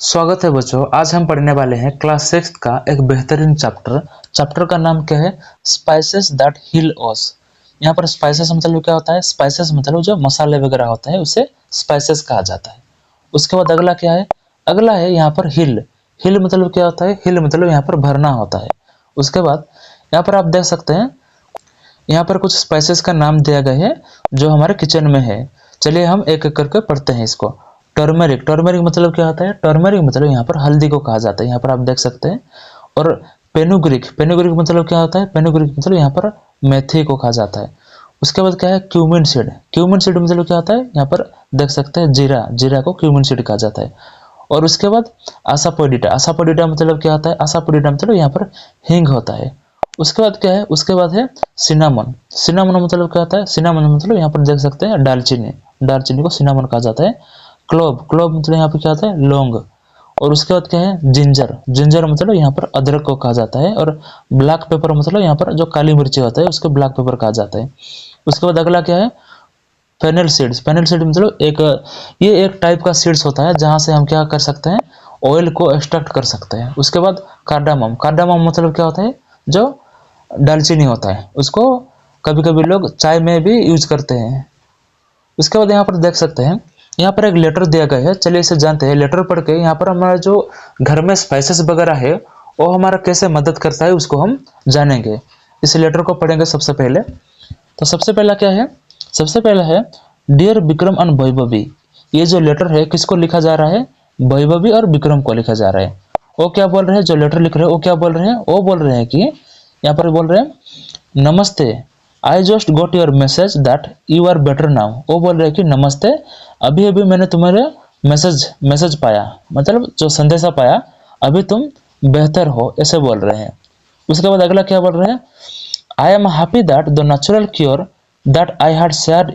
स्वागत है बच्चों। आज हम पढ़ने वाले हैं क्लास 6 का एक बेहतरीन चैप्टर का नाम क्या है? स्पाइसेस दैट हील अस। यहाँ पर स्पाइसेस मतलब क्या होता है? स्पाइसेस मतलब जो मसाले वगैरह होते हैं उसे स्पाइसेस कहा जाता है। उसके बाद अगला क्या है? अगला है यहाँ पर हिल। हिल मतलब क्या होता है? हिल मतलब यहाँ पर भरना होता है। उसके बाद यहाँ पर आप देख सकते हैं, यहाँ पर कुछ स्पाइसेस का नाम दिया गया है जो हमारे किचन में है। चलिए हम एक एक करके पढ़ते हैं इसको। टर्मरिक, टर्मरिक मतलब क्या होता है? टर्मरिक मतलब यहाँ पर हल्दी को कहा जाता है, यहाँ पर आप देख सकते हैं। और पेनुग्रिक, पेनुग्रिक मतलब क्या होता है? पेनुग्रिक मतलब यहाँ पर मेथी को कहा जाता है। उसके बाद क्या है? क्यूमिन सीड, क्यूमिन सीड मतलब क्या होता है? यहाँ पर देख सकते हैं जीरा, जीरा को क्यूमिन सीड कहा जाता है। और उसके बाद आसापोडिटा, आसापोडिटा मतलब क्या होता है? आसापोडिटा मतलब यहाँ पर हींग होता है। उसके बाद क्या है? उसके बाद है सिनामन, सिनामन मतलब क्या होता है? सिनामन मतलब यहाँ पर देख सकते हैं दालचीनी, दालचीनी को सिनामन कहा जाता है। क्लोव, क्लोव मतलब यहाँ पे क्या होता है? लौंग। और उसके बाद क्या है? जिंजर, जिंजर मतलब यहाँ पर अदरक को कहा जाता है। और ब्लैक पेपर मतलब यहाँ पर जो काली मिर्ची होता है उसके ब्लैक पेपर कहा जाता है। उसके बाद अगला क्या है? फेनल सीड्स, फेनल सीड मतलब ये एक टाइप का सीड्स होता है जहाँ से हम क्या कर सकते हैं? ऑयल को एक्सट्रैक्ट कर सकते हैं। उसके बाद कार्डामम, कार्डामम मतलब क्या होता है? जो दालचीनी होता है उसको कभी कभी लोग चाय में भी यूज करते हैं। उसके बाद यहाँ पर देख सकते हैं, यहाँ पर एक लेटर दिया गया है। चलिए इसे जानते हैं। लेटर पढ़ के यहाँ पर हमारा जो घर में स्पाइसेस वगैरह है वो हमारा कैसे मदद करता है उसको हम जानेंगे। इस लेटर को पढ़ेंगे सबसे पहले। तो सबसे पहला क्या है? सबसे पहला है डियर विक्रम एंड वैभवी। ये जो लेटर है किसको लिखा जा रहा है? वैभवी और विक्रम को लिखा जा रहा है। वो क्या बोल रहे हैं? जो लेटर लिख रहे हैं वो क्या बोल रहे हैं? वो बोल रहे हैं कि यहाँ पर बोल रहे हैं नमस्ते, I just got your message that you are better now. वो बोल रहे हैं कि नमस्ते, अभी अभी मैंने तुम्हारे मैसेज पाया, मतलब जो संदेशा पाया, अभी तुम बेहतर हो, ऐसे बोल रहे हैं। उसके बाद अगला क्या बोल रहे हैं? I am happy that the natural cure that I had shared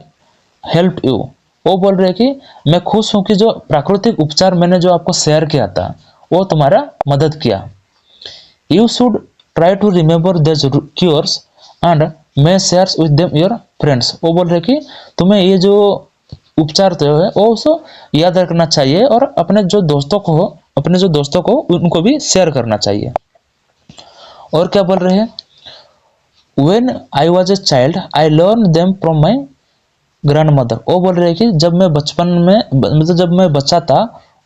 help you. वो बोल रहे हैं कि मैं खुश हूं कि जो प्राकृतिक उपचार मैंने जो आपको शेयर किया था वो तुम्हारा मदद किया। You should try to remember these cures and मैं shares with them your friends. वो बोल रहे कि तुम्हें ये जो उपचार तो है वो उसको याद रखना चाहिए और अपने जो दोस्तों को उनको भी शेयर करना चाहिए। और क्या बोल रहे हैं? When I was a child, I learned them from my grandmother। वो बोल रहे हैं कि जब मैं बचपन में मतलब जब मैं बच्चा था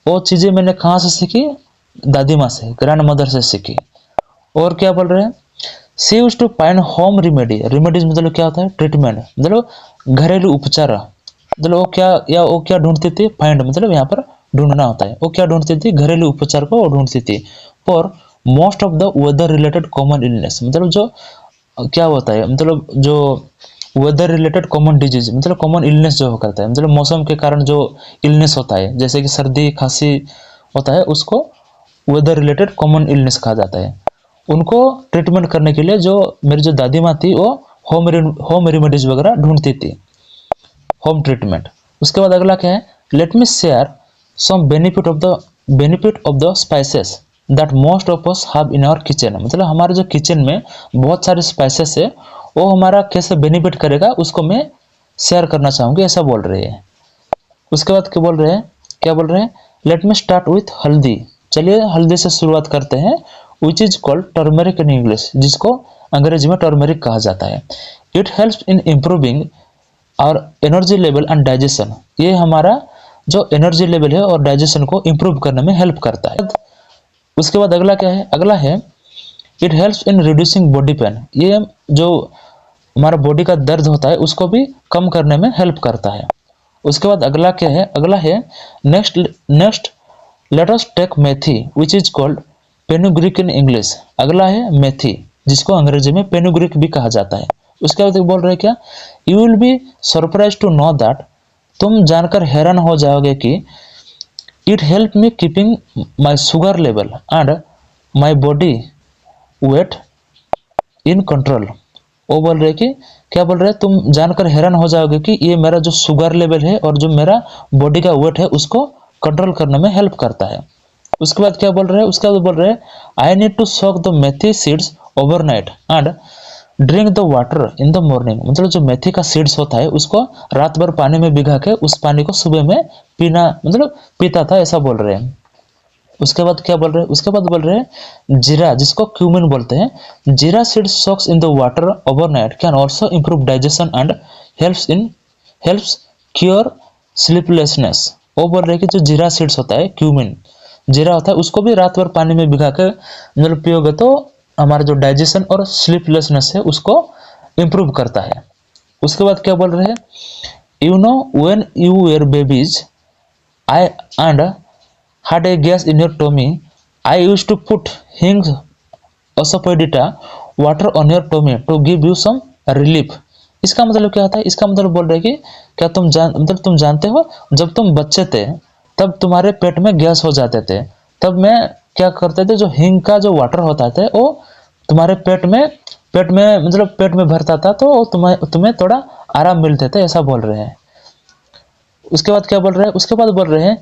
वो चीज़ें मैंने कहाँ से सीखी? दादी माँ से, ग्रैंड मदर से सीखी। और क्या बोल रहे हैं? She used to find home remedy, remedies मतलब क्या होता है? ट्रीटमेंट, मतलब घरेलू उपचार। मतलब वो क्या ढूंढती थी? फाइंड मतलब यहाँ पर ढूंढना होता है। वो क्या ढूंढती थी? घरेलू उपचार को वो ढूंढती थी। For most of the weather related common illness, मतलब जो क्या होता है? मतलब जो वेदर रिलेटेड कॉमन डिजीज, मतलब कॉमन इलनेस जो करता है, मतलब मौसम के कारण जो इलनेस होता है, जैसे कि सर्दी खांसी होता है, उसको वेदर रिलेटेड कॉमन इलनेस कहा जाता है। उनको ट्रीटमेंट करने के लिए जो मेरी जो दादी माँ थी वो होम रेमेडीज वगैरह ढूंढती थी, होम ट्रीटमेंट। उसके बाद अगला क्या है? Let me share some benefit of the spices that most of us have in our kitchen. मतलब हमारे जो किचन में बहुत सारे स्पाइसेस है वो हमारा कैसे बेनिफिट करेगा उसको मैं शेयर करना चाहूँगी, ऐसा बोल रहे हैं। उसके बाद क्या बोल रहे हैं? क्या बोल रहे हैं? लेट मी स्टार्ट विथ हल्दी। चलिए हल्दी से शुरुआत करते हैं। विच is called turmeric in English, जिसको अंग्रेजी में टर्मरिक कहा जाता है। इट हेल्प्स इन इम्प्रूविंग और एनर्जी लेवल एंड डाइजेशन। ये हमारा जो एनर्जी लेवल है और डाइजेशन को इम्प्रूव करने में हेल्प करता है। उसके बाद अगला क्या है? अगला है it helps in reducing body pain. ये जो हमारा बॉडी का दर्द होता है उसको भी कम करने में हेल्प करता है। उसके बाद अगला क्या है? अगला है next let us take methi which is called fenugreek in English. अगला है मेथी, जिसको अंग्रेजी में पेनुग्रीक भी कहा जाता है। उसके बाद बोल रहे क्या? You will be surprise to know that, तुम जानकर हैरान हो जाओगे कि it help me keeping my sugar level and my body weight in control. वो बोल रहे कि क्या बोल रहे? तुम जानकर हैरान हो जाओगे कि ये मेरा जो शुगर लेवल है और जो मेरा बॉडी का वेट है उसको कंट्रोल करने में हेल्प करता है। उसके बाद क्या बोल रहे हैं? उसके बाद बोल रहे हैं I need to soak the methi seeds overnight and drink the water in the morning. मतलब जो मेथी का सीड्स होता है उसको रात भर पानी में भिगा के उस पानी को सुबह में पीना, मतलब पीता था, ऐसा बोल रहे हैं। उसके बाद क्या बोल रहे हैं, उसके बाद बोल रहे हैं जीरा, जिसको क्यूमिन बोलते हैं, जीरा seed socks in the water overnight can also improve digestion and helps cure sleeplessness. वो बोल रहे हैं कि जो जीरा सीड्स होता है, क्यूमिन जीरा होता है, उसको भी रात भर पानी में भिगा के मतलब पियोगे तो हमारा जो डाइजेशन और स्लीपलेसनेस है उसको इम्प्रूव करता है। उसके बाद क्या बोल रहे हैं, you know when you were babies I and had a gas in your tummy, I used to put hing asafoetida water on your tummy to give you some relief। इसका मतलब क्या होता है, इसका मतलब बोल रहे हैं कि क्या तुम जानते हो जब तुम बच्चे थे तब तुम्हारे पेट में गैस हो जाते थे, तब मैं क्या करते थे, जो हींग का जो वाटर होता था वो तुम्हारे पेट में भरता था तो तुम्हें थोड़ा आराम मिलते थे, ऐसा बोल रहे हैं। उसके बाद क्या बोल रहे हैं, उसके बाद बोल रहे हैं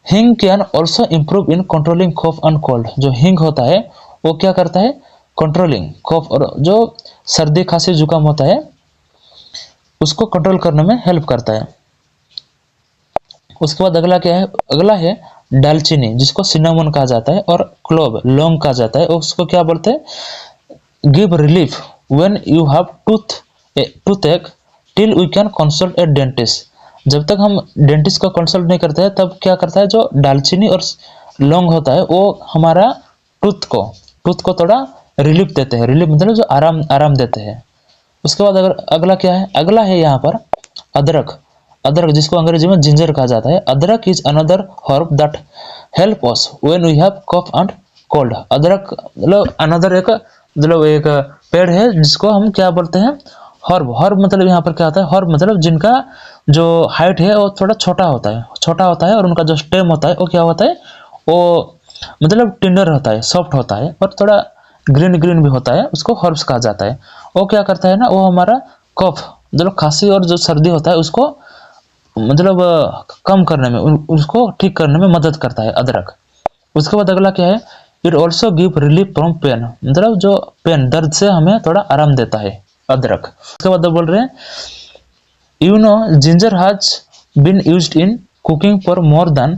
hing can also improve in controlling cough and cold. जो हिंग होता है वो क्या करता है, कंट्रोलिंग कफ और जो सर्दी खांसी जुकाम होता है उसको कंट्रोल करने में हेल्प करता है। उसके बाद अगला क्या है, अगला है दालचीनी, जिसको सिनामन कहा जाता है, और क्लोव लौंग कहा जाता है। उसको क्या बोलते हैं, give relief when you have toothache till we can consult a dentist. जब तक हम डेंटिस्ट को कंसल्ट नहीं करते हैं तब क्या करता है, जो दालचीनी और लौंग होता है वो हमारा टूथ को थोड़ा रिलीफ देते हैं, रिलीफ मतलब जो आराम देते हैं। उसके बाद अगला क्या है, अगला है यहाँ पर अदरक, जिसको अंग्रेजी में जिंजर कहा जाता है। Adrak is another herb that help us when we have cough and cold. अदरक मतलब अनदर एक पेड़ है जिसको हम क्या बोलते हैं, हर्ब मतलब यहाँ पर क्या होता है, हर्ब मतलब जिनका जो हाइट है वो थोड़ा छोटा होता है और उनका जो स्टेम होता है वो क्या होता है, वो मतलब टिंडर होता है, सॉफ्ट होता है और थोड़ा ग्रीन भी होता है, उसको हर्ब्स कहा जाता है। वो क्या करता है ना, वो हमारा कफ मतलब खांसी और जो सर्दी होता है उसको मतलब कम करने में, उसको ठीक करने में मदद करता है अदरक। उसके बाद अगला क्या है, it also give relief from pain, मतलब जो पेन दर्द से हमें थोड़ा आराम देता है अदरक। उसके बाद बोल रहे हैं you know ginger has been used in cooking for more than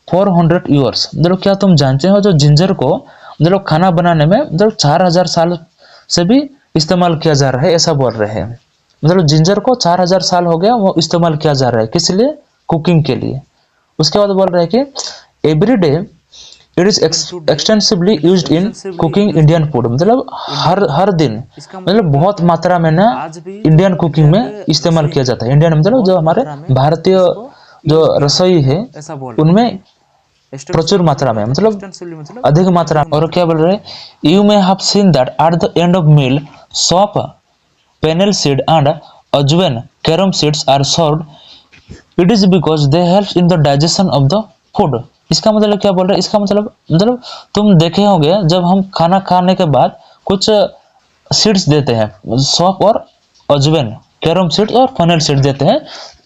400 years. मतलब क्या तुम जानते हो जो जिंजर को मतलब खाना बनाने में मतलब 4000 साल से भी इस्तेमाल किया जा रहा है, ऐसा बोल रहे हैं। मतलब जिंजर को 4000 साल हो गया वो इस्तेमाल किया जा रहा है, किस लिए, कुकिंग के लिए। उसके बाद बोल रहे हैं कि every day it is extensively used in cooking Indian food. मतलब हर दिन मतलब बहुत मात्रा में ना इंडियन कुकिंग में इस्तेमाल किया जाता है। इंडियन मतलब जो हमारे भारतीय जो रसोई है उनमें प्रचुर मात्रा में मतलब अधिक मात्रा। और क्या बोल रहे हैं, you may have seen that at the end of meal saunf, fennel seed and ajwain, carom seeds are served, it is because they help in the digestion of the food. इसका मतलब क्या बोल रहे हैं, इसका मतलब तुम देखे होंगे जब हम खाना खाने के बाद कुछ सीड्स देते हैं, सौंफ और अजवाइन, कैरम सीड्स और फेनल सीड्स देते हैं।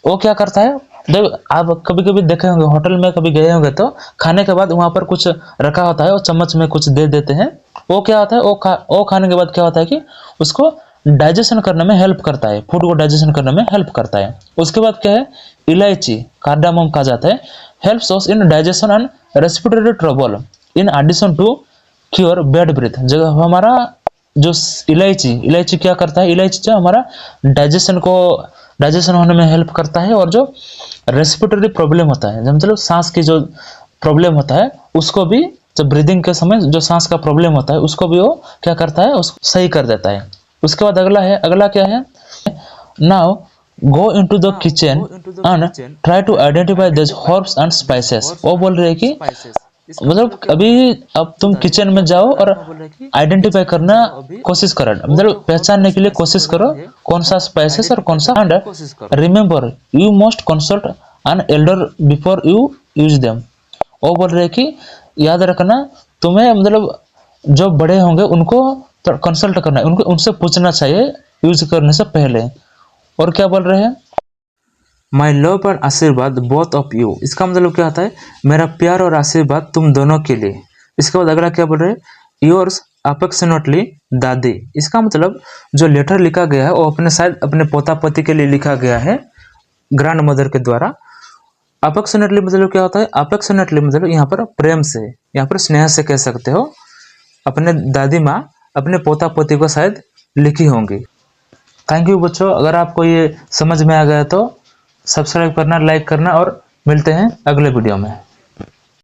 वो क्या करता है, जब आप कभी देखे होंगे होटल में कभी गए होंगे तो खाने के बाद वहां पर कुछ रखा होता है और चम्मच में कुछ दे देते हैं। वो क्या होता है, वो खाने के बाद क्या होता है कि उसको डाइजेशन करने में हेल्प करता है, फूड को डाइजेशन करने में हेल्प करता है। उसके बाद क्या है, इलायची, कार्डामम कहा जाता है, helps us in digestion and respiratory trouble in addition to cure bad breath. जब हमारा जो इलायची क्या करता है, इलायची जो हमारा डाइजेशन होने में हेल्प करता है, और जो रेस्पिरेटरी प्रॉब्लम होता है, मतलब सांस की जो प्रॉब्लम होता है उसको भी, जब ब्रीदिंग के समय जो सांस का प्रॉब्लम होता है उसको भी वो क्या करता है, उसको सही कर देता है। उसके बाद अगला क्या है, now go into the kitchen and try to identify this herbs and spices. वो बोल रहे हैं कि मतलब अभी अब तुम किचन में जाओ और आइडेंटिफाई करना कोशिश करो, मतलब पहचानने के लिए कोशिश करो कौन सा स्पाइसेस और कौन सा, and remember you must consult an elder before you use them. वो बोल रहे हैं कि याद रखना तुम्हें मतलब जो बड़े होंगे उनको कंसल्ट करना है, उनसे पूछना चाहिए यूज करने से पहले। और क्या बोल रहे हैं, माई लव और आशीर्वाद बोथ ऑफ यू। इसका मतलब क्या होता है, मेरा प्यार और आशीर्वाद तुम दोनों के लिए। इसके बाद अगला क्या बोल रहे हैं, योर्स अफेक्शनेटली दादी। इसका मतलब जो लेटर लिखा गया है वो शायद अपने पोता पोती के लिए लिखा गया है, ग्रैंड मदर के द्वारा। अफेक्शनेटली मतलब क्या होता है? अफेक्शनेटली मतलब यहाँ पर प्रेम से, यहाँ पर स्नेह से कह सकते हो। अपने दादी माँ अपने पोता पोती को शायद लिखी होंगी। थैंक यू बच्चों, अगर आपको ये समझ में आ गया तो सब्सक्राइब करना, लाइक करना और मिलते हैं अगले वीडियो में।